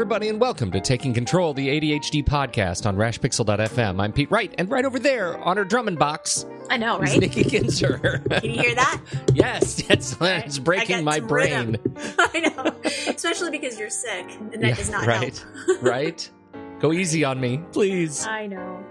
everybody, and welcome to Taking Control, the ADHD podcast on rashpixel.fm. I'm Pete Wright, and right over there on her drumming box, I know, right? is Nikki Kinzer. Can you hear that? Yes, it's breaking my brain. I know, especially because you're sick, and that does not help. Right. Go easy on me, please. I know.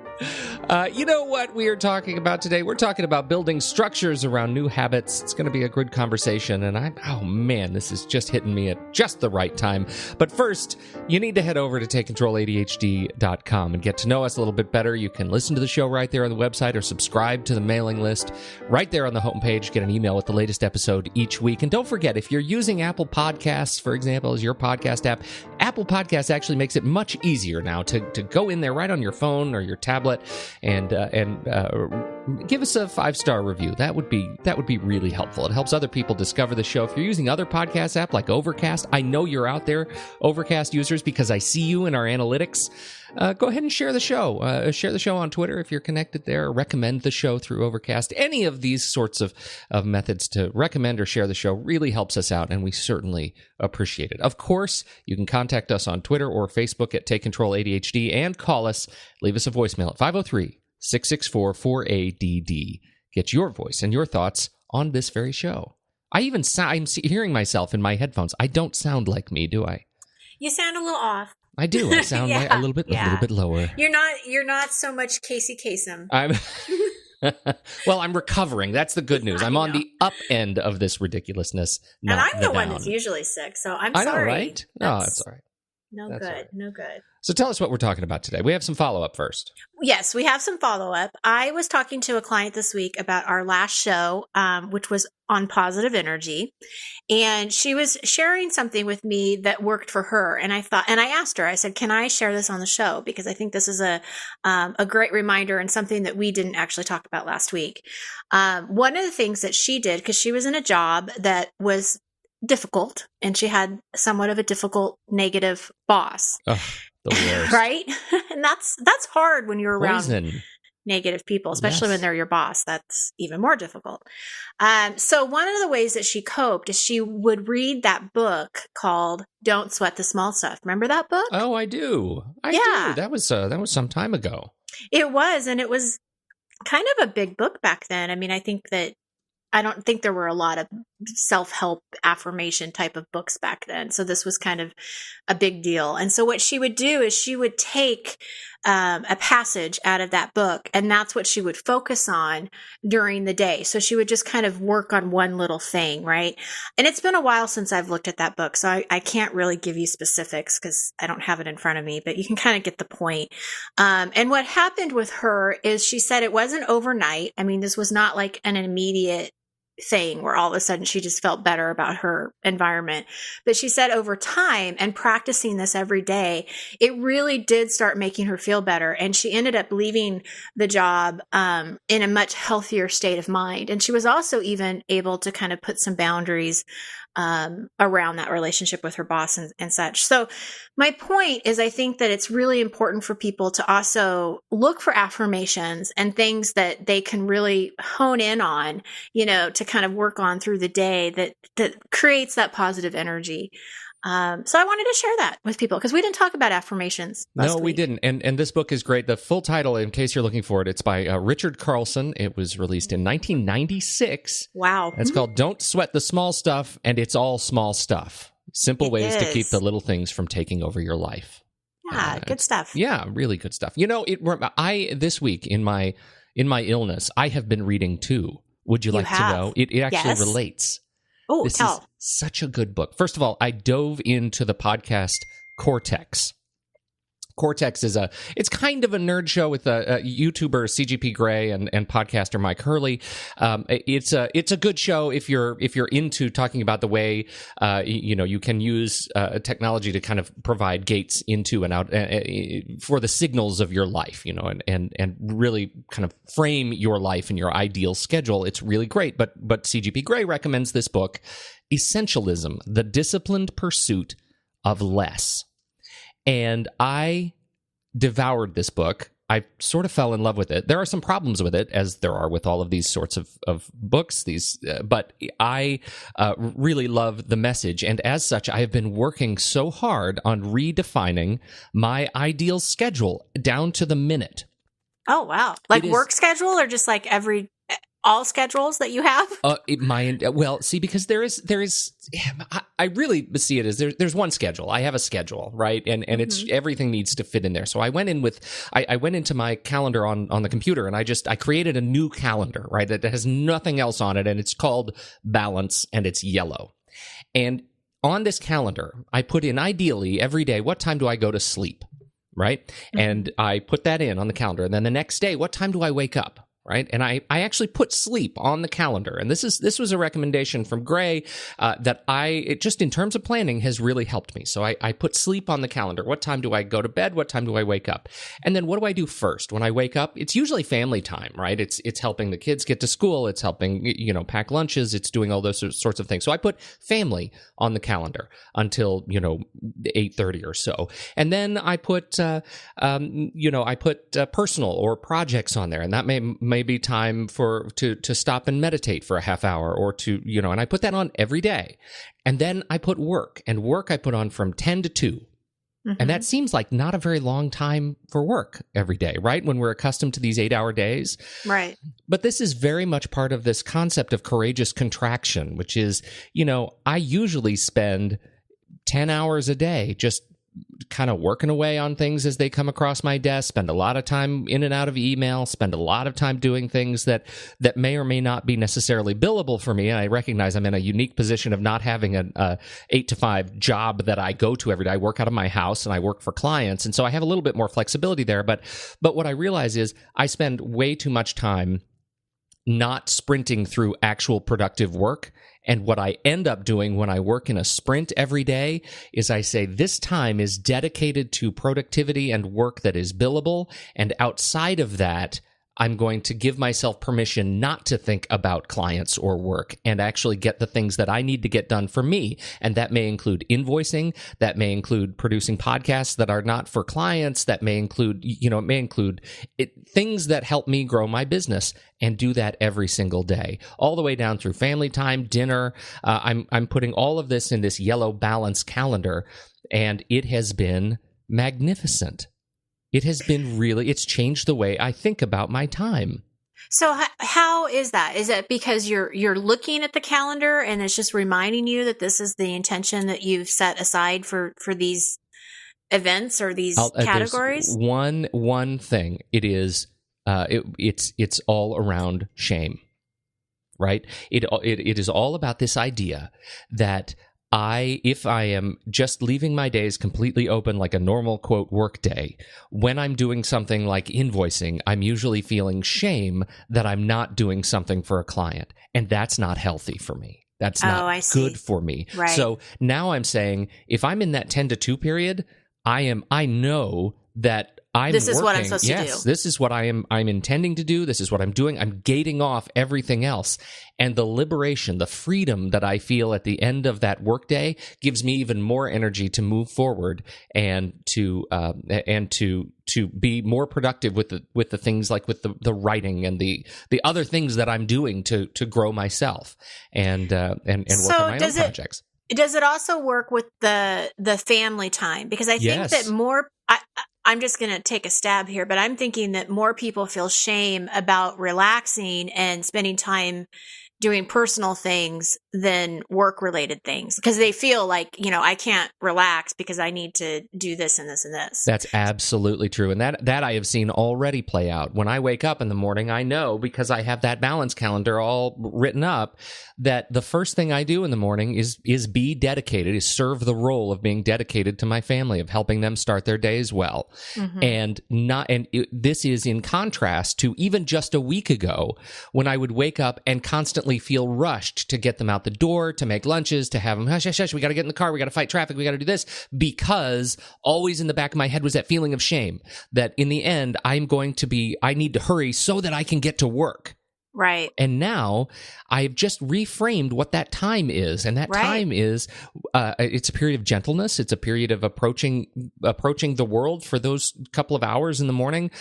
You know what we are talking about today? We're talking about building structures around new habits. It's going to be a good conversation, and oh man, this is just hitting me at just the right time. But first, you need to head over to TakeControlADHD.com and get to know us a little bit better. You can listen to the show right there on the website or subscribe to the mailing list right there on the homepage. Get an email with the latest episode each week. And don't forget, if you're using Apple Podcasts, for example, as your podcast app, Apple Podcasts actually makes it much easier now to go in there right on your phone or your tablet and give us a 5-star review. That would be really helpful. It helps other people discover the show. If you're using other podcast apps like Overcast, I know you're out there, Overcast users, because I see you in our analytics. Go ahead and share the show. Share the show on Twitter if you're connected there. Recommend the show through Overcast. Any of these sorts of methods to recommend or share the show really helps us out, and we certainly appreciate it. Of course, you can contact us on Twitter or Facebook at Take Control ADHD and call us. Leave us a voicemail at 503-664-4ADD. Get your voice and your thoughts on this very show. I'm hearing myself in my headphones. I don't sound like me, do I? You sound a little off. I do. I sound like a little bit lower. You're not so much Casey Kasem. Well, I'm recovering. That's the good news. I'm on the up end of this ridiculousness. And I'm the one that's usually sick, so I'm sorry. I know, right? No, that's all right. No good. So tell us what we're talking about today. We have some follow-up first. Yes, we have some follow-up. I was talking to a client this week about our last show, which was on positive energy. And she was sharing something with me that worked for her. And I asked her, I said, can I share this on the show? Because I think this is a great reminder and something that we didn't actually talk about last week. One of the things that she did, because she was in a job that was difficult, and she had somewhat of a difficult negative boss. Oh, the worst. Right? And that's hard when you're around negative people, especially when they're your boss. That's even more difficult. So one of the ways that she coped is she would read that book called Don't Sweat the Small Stuff. Remember that book? Oh, I do. I do. That was some time ago. It was, and it was kind of a big book back then. I mean, I don't think there were a lot of self-help affirmation type of books back then. So this was kind of a big deal. And so what she would do is she would take a passage out of that book, and that's what she would focus on during the day. So she would just kind of work on one little thing, right? And it's been a while since I've looked at that book, so I can't really give you specifics because I don't have it in front of me, but you can kind of get the point. And what happened with her is she said it wasn't overnight. I mean, this was not like an immediate thing where all of a sudden she just felt better about her environment. But she said over time and practicing this every day, it really did start making her feel better. And she ended up leaving the job in a much healthier state of mind. And she was also even able to kind of put some boundaries around that relationship with her boss and such. So my point is, I think that it's really important for people to also look for affirmations and things that they can really hone in on, to kind of work on through the day that creates that positive energy. So I wanted to share that with people because we didn't talk about affirmations last week. We didn't. And this book is great. The full title, in case you're looking for it, it's by Richard Carlson. It was released in 1996. Wow. It's called Don't Sweat the Small Stuff, and it's all small stuff. Simple ways to keep the little things from taking over your life. Yeah, good stuff. Yeah, really good stuff. This week in my illness, I have been reading too. Would you like to know? It actually relates. Oh, this is such a good book. First of all, I dove into the podcast Cortex. Cortex it's kind of a nerd show with a YouTuber, CGP Grey, and podcaster Mike Hurley. It's a good show if you're into talking about the way you can use technology to kind of provide gates into and out for the signals of your life, and really kind of frame your life and your ideal schedule. It's really great. But CGP Grey recommends this book, Essentialism: The Disciplined Pursuit of Less. And I devoured this book. I sort of fell in love with it. There are some problems with it, as there are with all of these sorts of books. But I really love the message, and as such, I have been working so hard on redefining my ideal schedule down to the minute. Oh wow! Like work schedule, or just like all schedules that you have? See, because there is, I really see it as there's one schedule. I have a schedule, right? And it's everything needs to fit in there. So I went into my calendar on the computer, and I created a new calendar, right? That has nothing else on it, and it's called Balance, and it's yellow. And on this calendar, I put in ideally every day, what time do I go to sleep, right? And I put that in on the calendar. And then the next day, what time do I wake up? Right. And I actually put sleep on the calendar. And this was a recommendation from Gray that it just in terms of planning has really helped me. So I put sleep on the calendar. What time do I go to bed? What time do I wake up? And then what do I do first? When I wake up, it's usually family time, right? It's helping the kids get to school. It's helping, pack lunches. It's doing all those sorts of things. So I put family on the calendar until, 8:30 or so. And then I put, personal or projects on there. And that may be time to stop and meditate for a half hour or and I put that on every day. And then I put work I put on from 10 to 2. And that seems like not a very long time for work every day, right? When we're accustomed to these 8-hour days. Right. But this is very much part of this concept of courageous contraction, which is, I usually spend 10 hours a day just kind of working away on things as they come across my desk, spend a lot of time in and out of email, spend a lot of time doing things that may or may not be necessarily billable for me. And I recognize I'm in a unique position of not having a 8-to-5 job that I go to every day. I work out of my house and I work for clients. And so I have a little bit more flexibility there. But what I realize is I spend way too much time not sprinting through actual productive work. And what I end up doing when I work in a sprint every day is I say this time is dedicated to productivity and work that is billable. And outside of that, I'm going to give myself permission not to think about clients or work and actually get the things that I need to get done for me. And that may include invoicing. That may include producing podcasts that are not for clients. That may include, things that help me grow my business, and do that every single day, all the way down through family time, dinner. I'm putting all of this in this yellow balance calendar, and it has been magnificent. It has been it's changed the way I think about my time. So how is that? Is it because you're looking at the calendar and it's just reminding you that this is the intention that you've set aside for these events or these categories? One thing. It is it's all around shame, right? It is all about this idea that if I am just leaving my days completely open like a normal, quote, work day, when I'm doing something like invoicing, I'm usually feeling shame that I'm not doing something for a client. And that's not healthy for me. That's not good for me. Right. So now I'm saying, if I'm in that 10 to 2 period, I know that this is what I'm supposed to do. Yes, this is what I'm intending to do. This is what I'm doing. I'm gating off everything else. And the liberation, the freedom that I feel at the end of that workday gives me even more energy to move forward and to be more productive with the things like with the writing and the other things that I'm doing to grow myself and work on my own projects. Does it also work with the family time? Because I think that more, I'm just going to take a stab here, but I'm thinking that more people feel shame about relaxing and spending time doing personal things than work-related things, because they feel like, I can't relax because I need to do this and this and this. That's absolutely true. And that I have seen already play out. When I wake up in the morning, I know, because I have that balance calendar all written up, that the first thing I do in the morning is be dedicated, is serve the role of being dedicated to my family, of helping them start their days well. Mm-hmm. This is in contrast to even just a week ago when I would wake up and constantly feel rushed to get them out the door, to make lunches, to have them, hush, hush, hush, we got to get in the car, we got to fight traffic, we got to do this, because always in the back of my head was that feeling of shame that in the end, I need to hurry so that I can get to work. Right. And now I've just reframed what that time is. And that time is, it's a period of gentleness. It's a period of approaching the world for those couple of hours in the morning,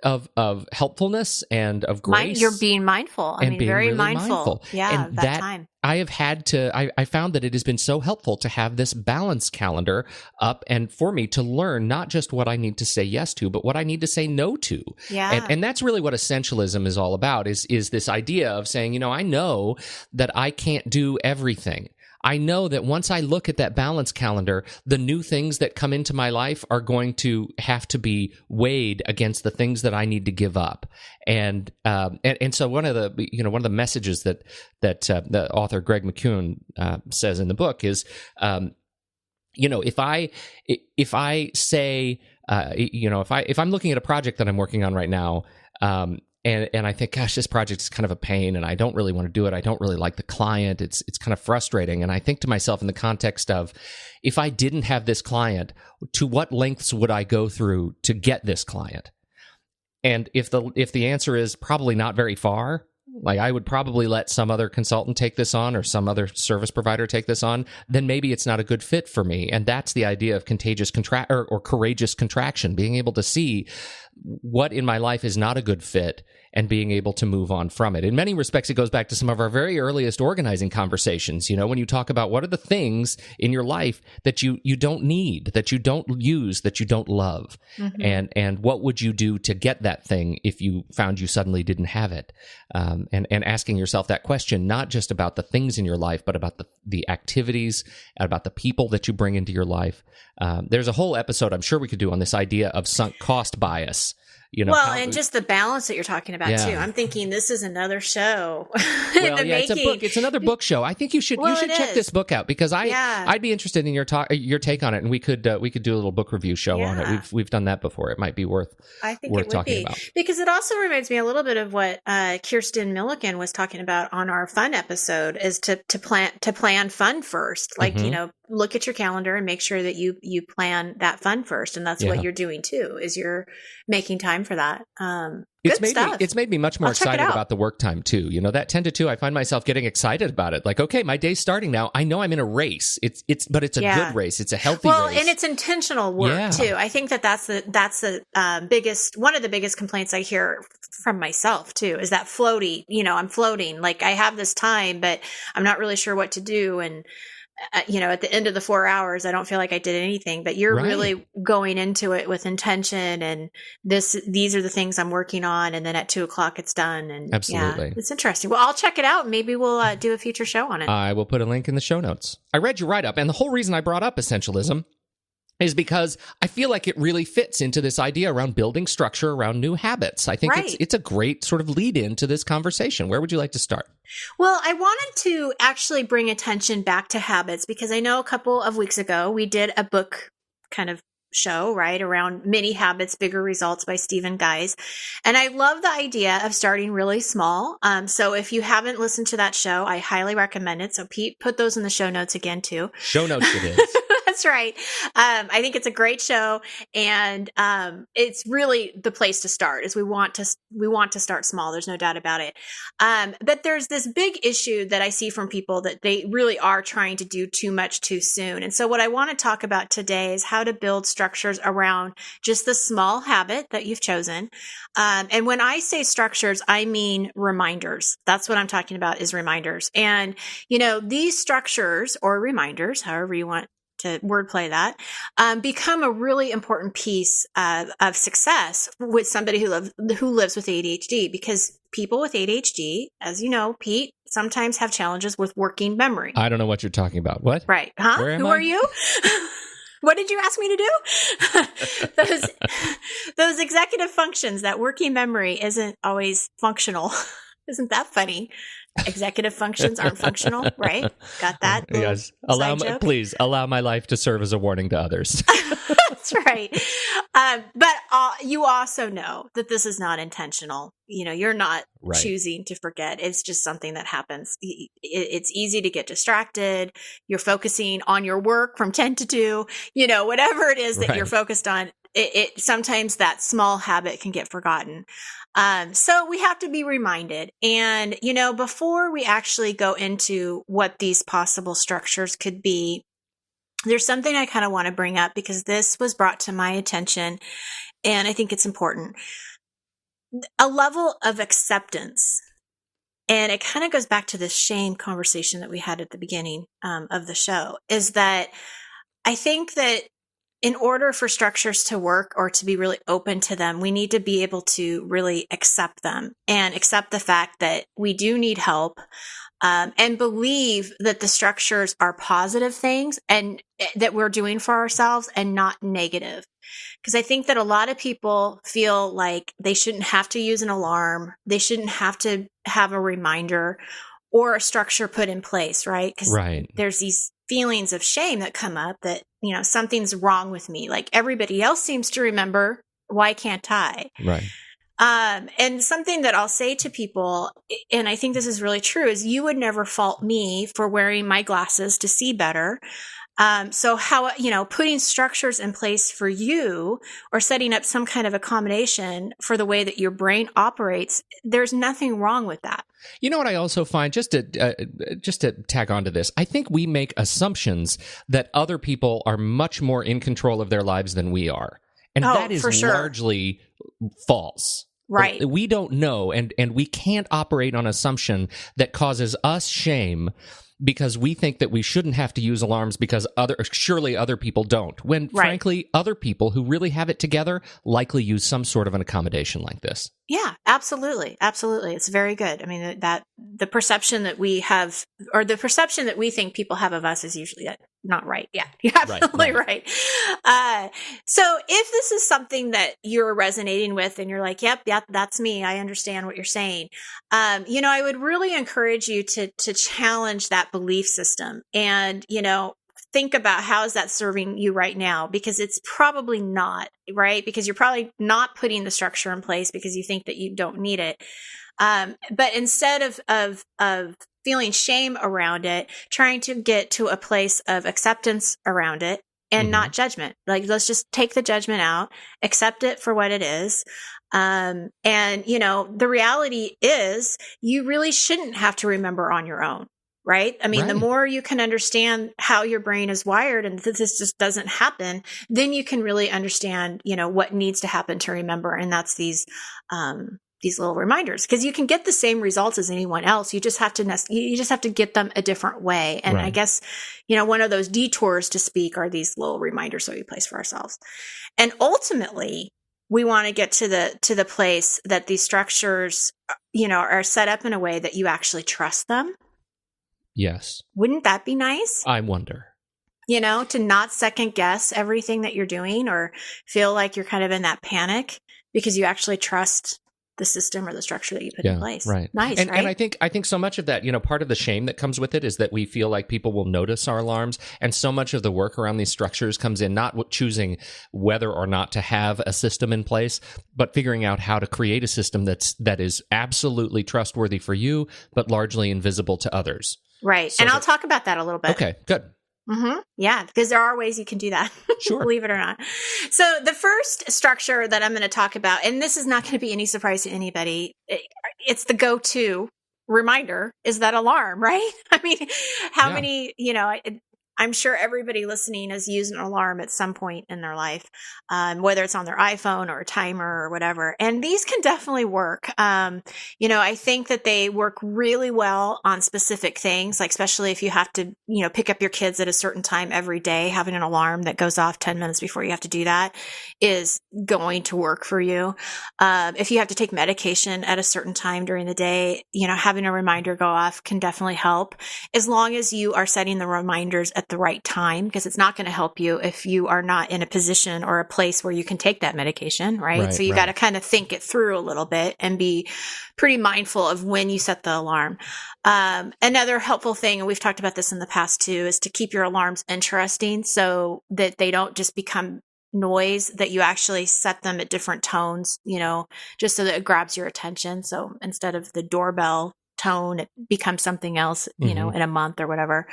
of helpfulness and of grace. You're being mindful. I mean, very really mindful. Yeah, and that time. I have had to, I found that it has been so helpful to have this balance calendar up and for me to learn not just what I need to say yes to, but what I need to say no to. Yeah. And that's really what essentialism is all about, is this idea of saying, I know that I can't do everything. I know that once I look at that balance calendar, the new things that come into my life are going to have to be weighed against the things that I need to give up. And so one of the messages that the author Greg McKeown says in the book is, if I say, if I'm looking at a project that I'm working on right now, and I think, gosh, this project is kind of a pain and I don't really want to do it. I don't really like the client. It's kind of frustrating. And I think to myself in the context of, if I didn't have this client, to what lengths would I go through to get this client? And if the answer is probably not very far, like I would probably let some other consultant take this on or some other service provider take this on, then maybe it's not a good fit for me. And that's the idea of or courageous contraction, being able to see what in my life is not a good fit and being able to move on from it. In many respects, it goes back to some of our very earliest organizing conversations. When you talk about what are the things in your life that you don't need, that you don't use, that you don't love, and what would you do to get that thing if you found you suddenly didn't have it? And asking yourself that question, not just about the things in your life, but about the activities, about the people that you bring into your life. There's a whole episode I'm sure we could do on this idea of sunk cost bias. And just the balance that you're talking about too. I'm thinking this is another show. Well, it's a book. It's another book show. I think you should check this book out because I'd be interested in your take on it, and we could do a little book review show on it. We've done that before. It might be worth talking about, because it also reminds me a little bit of what Kirsten Milliken was talking about on our fun episode, is to plan fun first. Like look at your calendar and make sure that you plan that fun first, and that's what you're doing too. Is you're making time for that. It's made me much more excited about the work time too. That 10 to 2, I find myself getting excited about it. Like, okay, my day's starting now. I know I'm in a race. It's a good race. It's a healthy race. And it's intentional work too. I think that's the biggest, one of the biggest complaints I hear from myself too, is that floaty, I'm floating. Like I have this time, but I'm not really sure what to do. And at the end of the 4 hours, I don't feel like I did anything, but you're really going into it with intention, and these are the things I'm working on. And then at 2:00 it's done. And absolutely. It's interesting. Well, I'll check it out. Maybe we'll do a future show on it. I will put a link in the show notes. I read your write-up, and the whole reason I brought up essentialism is because I feel like it really fits into this idea around building structure around new habits. I think it's a great sort of lead into this conversation. Where would you like to start? Well, I wanted to actually bring attention back to habits, because I know a couple of weeks ago we did a book kind of show, right, around Mini Habits, Bigger Results by Stephen Guise. And I love the idea of starting really small. So if you haven't listened to that show, I highly recommend it. So Pete, put those in the show notes again too. Show notes it is. That's right. I think it's a great show, and it's really the place to start. Is we want to start small. There's no doubt about it. But there's this big issue that I see from people, that they really are trying to do too much too soon. And so what I want to talk about today is how to build structures around just the small habit that you've chosen. And when I say structures, I mean reminders. That's what I'm talking about, is reminders. And these structures or reminders, however you want to wordplay that, become a really important piece of success with somebody who lives with ADHD, because people with ADHD, as you know, Pete, sometimes have challenges with working memory. I don't know what you're talking about. What? Right. Huh? Who are you? What did you ask me to do? Those executive functions, that working memory isn't always functional. Isn't that funny? Executive functions aren't functional, right? Got that? Yes. Please allow my life to serve as a warning to others. That's right. But you also know that this is not intentional. You're not choosing to forget. It's just something that happens. It's easy to get distracted. You're focusing on your work from 10 to 2, whatever it is that you're focused on. It sometimes that small habit can get forgotten. So we have to be reminded. And, before we actually go into what these possible structures could be, there's something I kind of want to bring up, because this was brought to my attention and I think it's important. a level of acceptance. And it kind of goes back to this shame conversation that we had at the beginning of the show, is that I think that in order for structures to work or to be really open to them, we need to be able to really accept them and accept the fact that we do need help, and believe that the structures are positive things and that we're doing for ourselves and not negative. Because I think that a lot of people feel like they shouldn't have to use an alarm. They shouldn't have to have a reminder or a structure put in place, right? Because there's these feelings of shame that come up that, something's wrong with me. Like everybody else seems to remember, why can't I? Right. And something that I'll say to people, and I think this is really true, is you would never fault me for wearing my glasses to see better. So how, putting structures in place for you or setting up some kind of accommodation for the way that your brain operates, there's nothing wrong with that. You know what I also find, just to tag onto this, I think we make assumptions that other people are much more in control of their lives than we are. And that is largely false. Right. We don't know, and we can't operate on assumption that causes us shame because we think that we shouldn't have to use alarms because surely other people don't. When, frankly, other people who really have it together likely use some sort of an accommodation like this. Yeah, absolutely. Absolutely. It's very good. I mean, that the perception that we have, or the perception that we think people have of us is usually not right. Yeah, you're absolutely right. So if this is something that you're resonating with and you're like, yep, that's me. I understand what you're saying. I would really encourage you to challenge that belief system and, think about how is that serving you right now, because it's probably not, right? Because you're probably not putting the structure in place because you think that you don't need it. But instead of feeling shame around it, trying to get to a place of acceptance around it and not judgment. Like, let's just take the judgment out, accept it for what it is. And the reality is you really shouldn't have to remember on your own. Right? I mean, the more you can understand how your brain is wired and that this just doesn't happen, then you can really understand, what needs to happen to remember. And that's these little reminders, because you can get the same results as anyone else. You just have to get them a different way. And I guess, one of those detours to speak are these little reminders that we place for ourselves. And ultimately, we want to get to the place that these structures, are set up in a way that you actually trust them. Yes. Wouldn't that be nice? I wonder. To not second guess everything that you're doing or feel like you're kind of in that panic because you actually trust the system or the structure that you put in place. Right. Nice, and, right? And I think so much of that, part of the shame that comes with it is that we feel like people will notice our alarms. And so much of the work around these structures comes in not choosing whether or not to have a system in place, but figuring out how to create a system that is absolutely trustworthy for you, but largely invisible to others. Right. So I'll talk about that a little bit. Okay, good. Mm-hmm. Yeah, because there are ways you can do that. Sure. Believe it or not. So the first structure that I'm going to talk about, and this is not going to be any surprise to anybody, it's the go-to reminder, is that alarm, right? I mean, how many, I'm sure everybody listening has used an alarm at some point in their life, whether it's on their iPhone or a timer or whatever. And these can definitely work. I think that they work really well on specific things, like especially if you have to, pick up your kids at a certain time every day, having an alarm that goes off 10 minutes before you have to do that is going to work for you. If you have to take medication at a certain time during the day, having a reminder go off can definitely help, as long as you are setting the reminders at the right time, because it's not going to help you if you are not in a position or a place where you can take that medication, right? So you got to kind of think it through a little bit and be pretty mindful of when you set the alarm. Another helpful thing, and we've talked about this in the past too, is to keep your alarms interesting so that they don't just become noise, that you actually set them at different tones, just so that it grabs your attention. So instead of the doorbell tone, it becomes something else, in a month or whatever.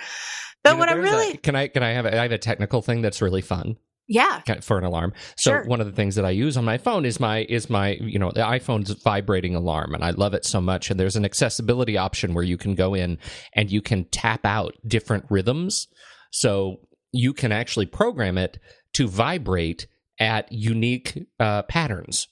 But what I really I have a technical thing that's really fun. Yeah. For an alarm. So one of the things that I use on my phone is my the iPhone's vibrating alarm, and I love it so much. And there's an accessibility option where you can go in and you can tap out different rhythms. So you can actually program it to vibrate at unique patterns.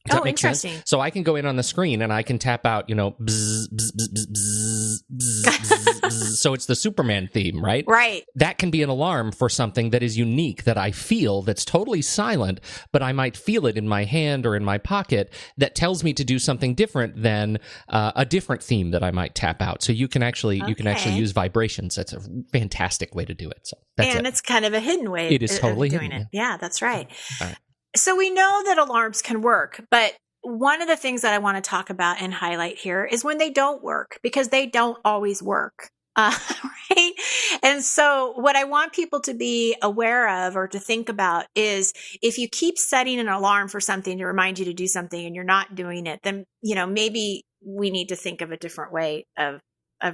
Does that make interesting. sense? So I can go in on the screen and I can tap out, bzz, bzz, bzz, bzz, bzz, bzz, bzz. So it's the Superman theme, right? Right. That can be an alarm for something that is unique, that I feel, that's totally silent, but I might feel it in my hand or in my pocket, that tells me to do something different than a different theme that I might tap out. So you can actually use vibrations. That's a fantastic way to do it. So it's kind of a hidden way. It is totally doing hidden, it. Yeah, that's right. All right. So we know that alarms can work, but one of the things that I want to talk about and highlight here is when they don't work, because they don't always work. Right. And so what I want people to be aware of or to think about is if you keep setting an alarm for something to remind you to do something and you're not doing it, then, maybe we need to think of a different way of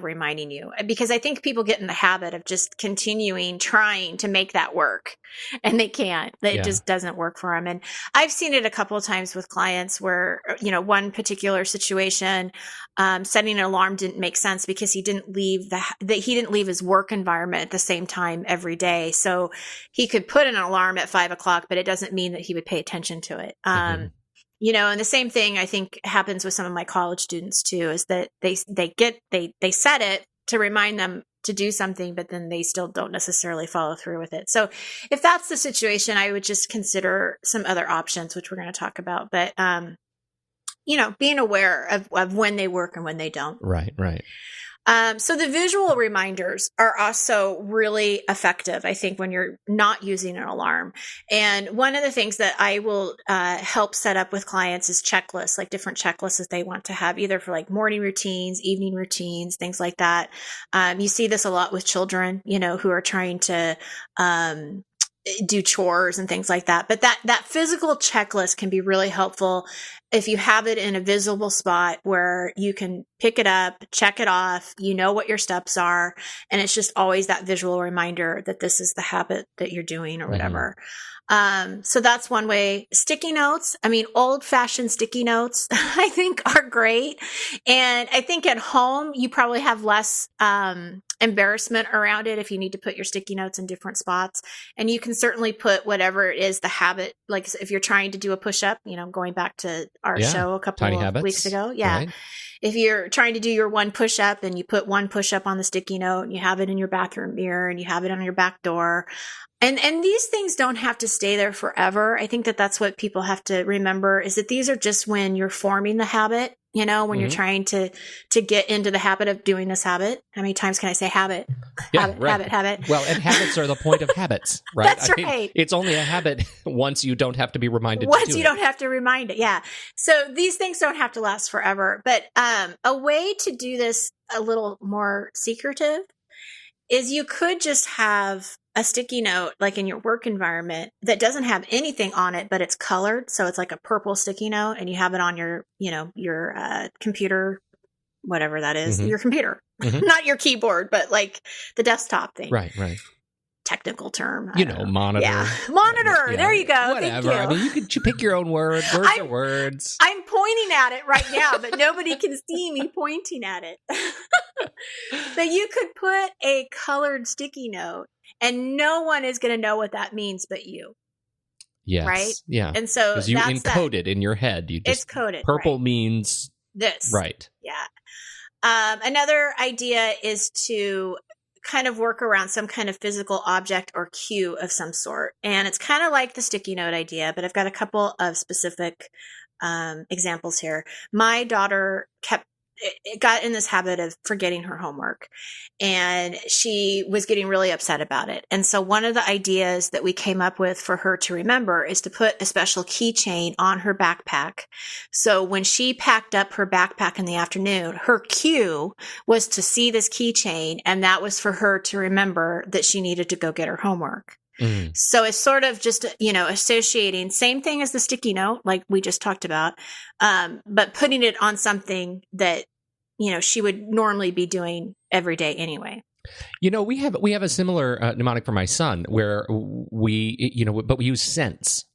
reminding you, because I think people get in the habit of just continuing trying to make that work, and they can't. It just doesn't work for them. And I've seen it a couple of times with clients where, one particular situation, setting an alarm didn't make sense because he didn't leave his work environment at the same time every day. So he could put an alarm at 5:00, but it doesn't mean that he would pay attention to it. And the same thing I think happens with some of my college students too, is that they set it to remind them to do something, but then they still don't necessarily follow through with it. So if that's the situation, I would just consider some other options, which we're going to talk about. But, being aware of when they work and when they don't. Right. So the visual reminders are also really effective, I think, when you're not using an alarm. And one of the things that I will help set up with clients is checklists, like different checklists that they want to have, either for like morning routines, evening routines, things like that. You see this a lot with children, who are trying to do chores and things like that. But that physical checklist can be really helpful if you have it in a visible spot where you can pick it up, check it off, what your steps are. And it's just always that visual reminder that this is the habit that you're doing or whatever. So that's one way. Sticky notes. Old fashioned sticky notes, I think are great. And I think at home, you probably have less, embarrassment around it if you need to put your sticky notes in different spots. And you can certainly put whatever it is, the habit, like if you're trying to do a push-up, going back to our show a couple of weeks ago. Yeah. Right. If you're trying to do your one push-up and you put one push-up on the sticky note and you have it in your bathroom mirror and you have it on your back door. And these things don't have to stay there forever. I think that's what people have to remember, is that these are just when you're forming the habit, when you're trying to get into the habit of doing this habit. How many times can I say habit? Yeah, habit. Well, and habits are the point of habits, right? That's right. It's only a habit once you don't have to be reminded Once to do you don't have to remind it, yeah. So these things don't have to last forever. But a way to do this a little more secretive is you could just have a sticky note like in your work environment that doesn't have anything on it, but it's colored. So it's like a purple sticky note, and you have it on your, your computer, whatever that is, your computer, not your keyboard, but like the desktop thing. Right. Technical term. Monitor. Yeah. Monitor. Yeah. There you go. Whatever. Thank you. You could pick your own word. Words are words. I'm pointing at it right now, but nobody can see me pointing at it. But you could put a colored sticky note and no one is going to know what that means but you. Yes. Right? Yeah. And so you encode it in your head. It's coded. Purple means this. Right. Yeah. Another idea is to kind of work around some kind of physical object or cue of some sort. And it's kind of like the sticky note idea, but I've got a couple of specific examples here. My daughter got in this habit of forgetting her homework, and she was getting really upset about it. And so one of the ideas that we came up with for her to remember is to put a special keychain on her backpack. So when she packed up her backpack in the afternoon, her cue was to see this keychain, and that was for her to remember that she needed to go get her homework. So it's sort of just, associating, same thing as the sticky note, like we just talked about, but putting it on something that, she would normally be doing every day anyway. We have a similar mnemonic for my son where we, but we use scents.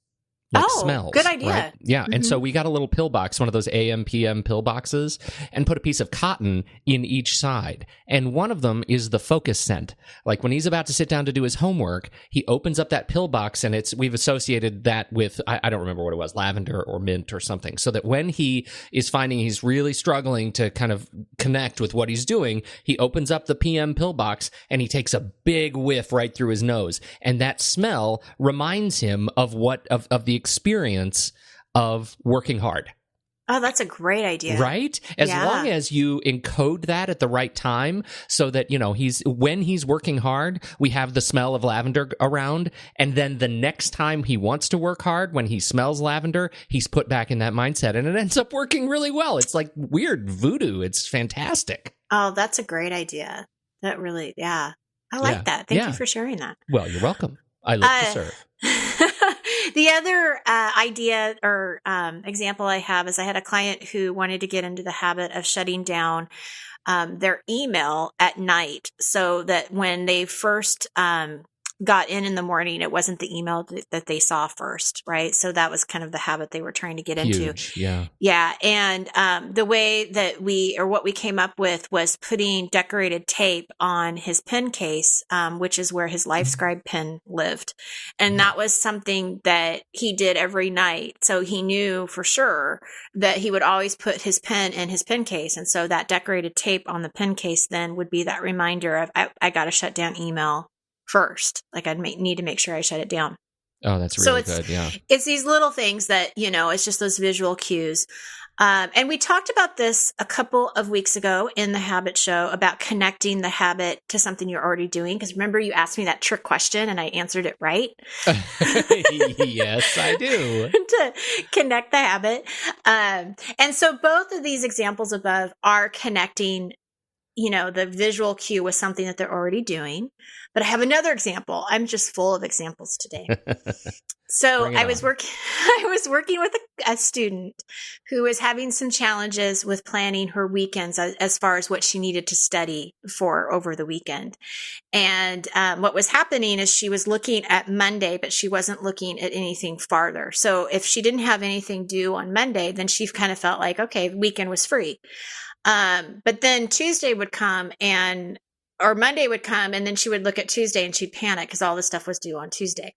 like Oh, smells. good idea. Right? Yeah. And so we got a little pill box, one of those AM, PM pill boxes, and put a piece of cotton in each side. And one of them is the focus scent. Like when he's about to sit down to do his homework, he opens up that pill box, and we've associated that with, I don't remember what it was, lavender or mint or something. So that when he is finding he's really struggling to kind of connect with what he's doing, he opens up the PM pill box and he takes a big whiff right through his nose. And that smell reminds him of of the experience of working hard. Oh, that's a great idea. Right? As long as you encode that at the right time so that, when he's working hard, we have the smell of lavender around. And then the next time he wants to work hard, when he smells lavender, he's put back in that mindset. And it ends up working really well. It's like weird voodoo. It's fantastic. Oh, that's a great idea. That really, I like that. Thank you for sharing that. Well, you're welcome. I love to serve. The other idea or example I have is I had a client who wanted to get into the habit of shutting down their email at night so that when they first got in the morning, it wasn't the email that they saw first, right? So that was kind of the habit they were trying to get into. Yeah. And the way that what we came up with was putting decorated tape on his pen case, which is where his LifeScribe pen lived. And that was something that he did every night. So he knew for sure that he would always put his pen in his pen case. And so that decorated tape on the pen case then would be that reminder of, I got to shut down email first. Like I'd need to make sure I shut it down. Oh, that's really good. Yeah. It's these little things that, it's just those visual cues. And we talked about this a couple of weeks ago in the habit show about connecting the habit to something you're already doing. Because remember you asked me that trick question and I answered it right. Yes, I do. To connect the habit. And so both of these examples above are connecting the visual cue with something that they're already doing. But I have another example. I'm just full of examples today. So I was working with a student who was having some challenges with planning her weekends as far as what she needed to study for over the weekend. And what was happening is she was looking at Monday, but she wasn't looking at anything farther. So if she didn't have anything due on Monday, then she kind of felt like, okay, the weekend was free. But then Tuesday would come or Monday would come, and then she would look at Tuesday and she'd panic because all this stuff was due on Tuesday.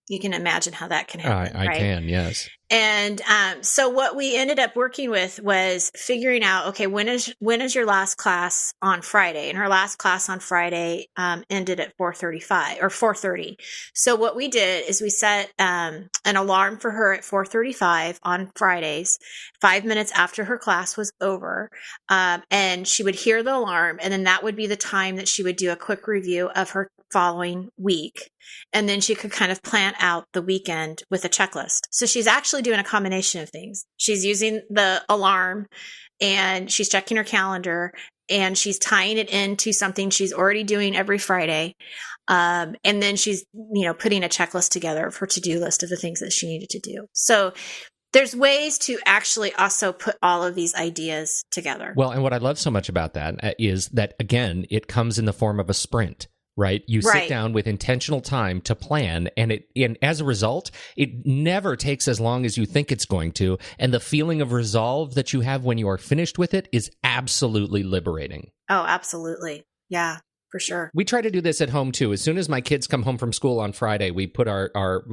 You can imagine how that can happen. I right? can, yes. And so what we ended up working with was figuring out, okay, when is your last class on Friday? And her last class on Friday ended at 4:35 or 4:30. So what we did is we set an alarm for her at 4:35 on Fridays, 5 minutes after her class was over, and she would hear the alarm, and then that would be the time that she would do a quick review of her following week. And then she could kind of plan out the weekend with a checklist. So she's actually doing a combination of things. She's using the alarm and she's checking her calendar and she's tying it into something she's already doing every Friday. And then she's, putting a checklist together of her to-do list of the things that she needed to do. So there's ways to actually also put all of these ideas together. Well, and what I love so much about that is that, again, it comes in the form of a sprint. Right? You sit down with intentional time to plan, and as a result, it never takes as long as you think it's going to. And the feeling of resolve that you have when you are finished with it is absolutely liberating. Oh, absolutely. Yeah, for sure. We try to do this at home too. As soon as my kids come home from school on Friday, we put our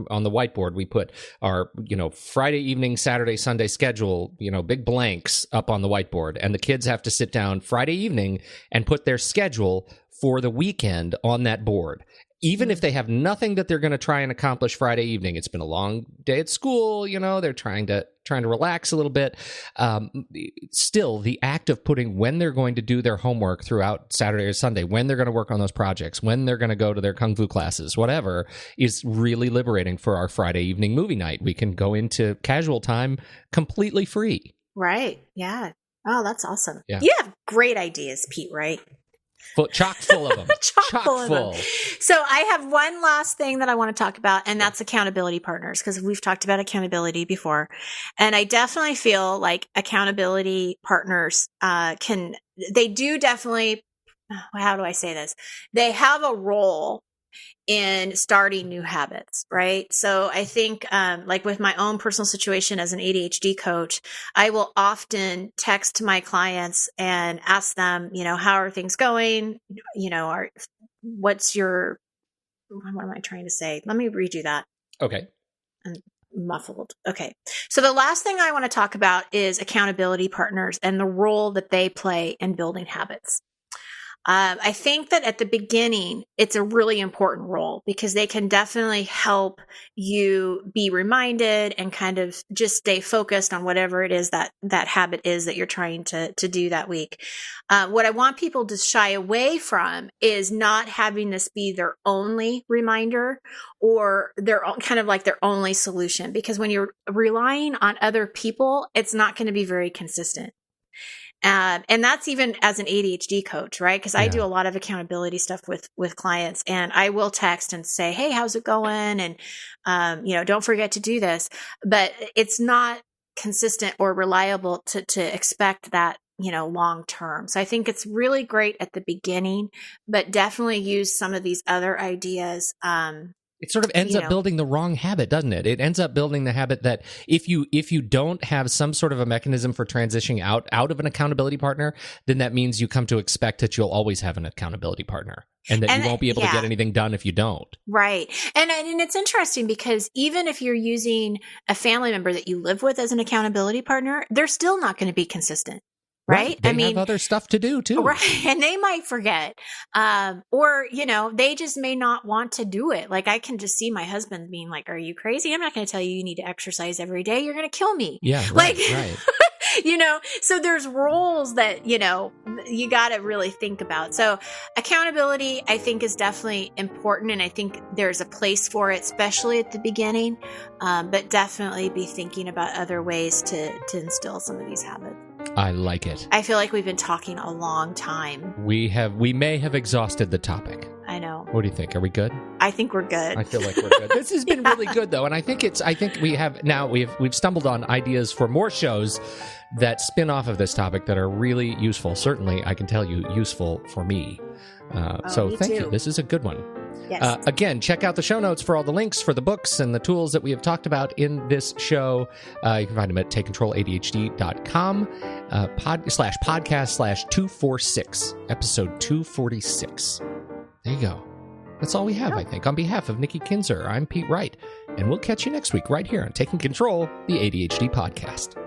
on the whiteboard, we put our, Friday evening, Saturday, Sunday schedule, big blanks up on the whiteboard. And the kids have to sit down Friday evening and put their schedule for the weekend on that board. Even if they have nothing that they're going to try and accomplish Friday evening, it's been a long day at school, they're trying to relax a little bit. Still, the act of putting when they're going to do their homework throughout Saturday or Sunday, when they're going to work on those projects, when they're going to go to their kung fu classes, whatever, is really liberating for our Friday evening movie night. We can go into casual time completely free. Right. Yeah. Oh, that's awesome. Yeah. You have great ideas, Pete, right? Chock full of them. Chock full of them. So I have one last thing that I want to talk about, and that's accountability partners, because we've talked about accountability before. And I definitely feel like accountability partners they do definitely, how do I say this? They have a role in starting new habits, right? So I think, like with my own personal situation as an ADHD coach, I will often text my clients and ask them, how are things going? What am I trying to say? Let me read you that. Okay. I'm muffled. Okay. So the last thing I want to talk about is accountability partners and the role that they play in building habits. I think that at the beginning, it's a really important role because they can definitely help you be reminded and kind of just stay focused on whatever it is that habit is that you're trying to do that week. What I want people to shy away from is not having this be their only reminder or kind of like their only solution, because when you're relying on other people, it's not going to be very consistent. And that's even as an ADHD coach, right? Because I do a lot of accountability stuff with clients, and I will text and say, hey, how's it going? And, don't forget to do this. But it's not consistent or reliable to expect that, long term. So I think it's really great at the beginning, but definitely use some of these other ideas. It sort of ends up building the wrong habit, doesn't it? It ends up building the habit that if you don't have some sort of a mechanism for transitioning out of an accountability partner, then that means you come to expect that you'll always have an accountability partner and that you won't be able to get anything done if you don't. Right. And it's interesting because even if you're using a family member that you live with as an accountability partner, they're still not going to be consistent. Right. They have other stuff to do too. Right. And they might forget. Or, they just may not want to do it. Like I can just see my husband being like, are you crazy? I'm not going to tell you need to exercise every day. You're going to kill me. Yeah. Right. Right. So there's roles that, you got to really think about. So accountability, I think, is definitely important. And I think there's a place for it, especially at the beginning. But definitely be thinking about other ways to instill some of these habits. I like it. I feel like we've been talking a long time. We may have exhausted the topic. I know. What do you think? Are we good? I think we're good. I feel like we're good. This has been really good though, and I think we've stumbled on ideas for more shows that spin off of this topic that are really useful. Certainly, I can tell you, useful for me. So thank you. This is a good one. Yes. Again, check out the show notes for all the links for the books and the tools that we have talked about in this show. You can find them at takecontroladhd.com /podcast/246, episode 246. There you go. That's all we have, I think. On behalf of Nikki Kinzer, I'm Pete Wright, and we'll catch you next week right here on Taking Control, the ADHD podcast.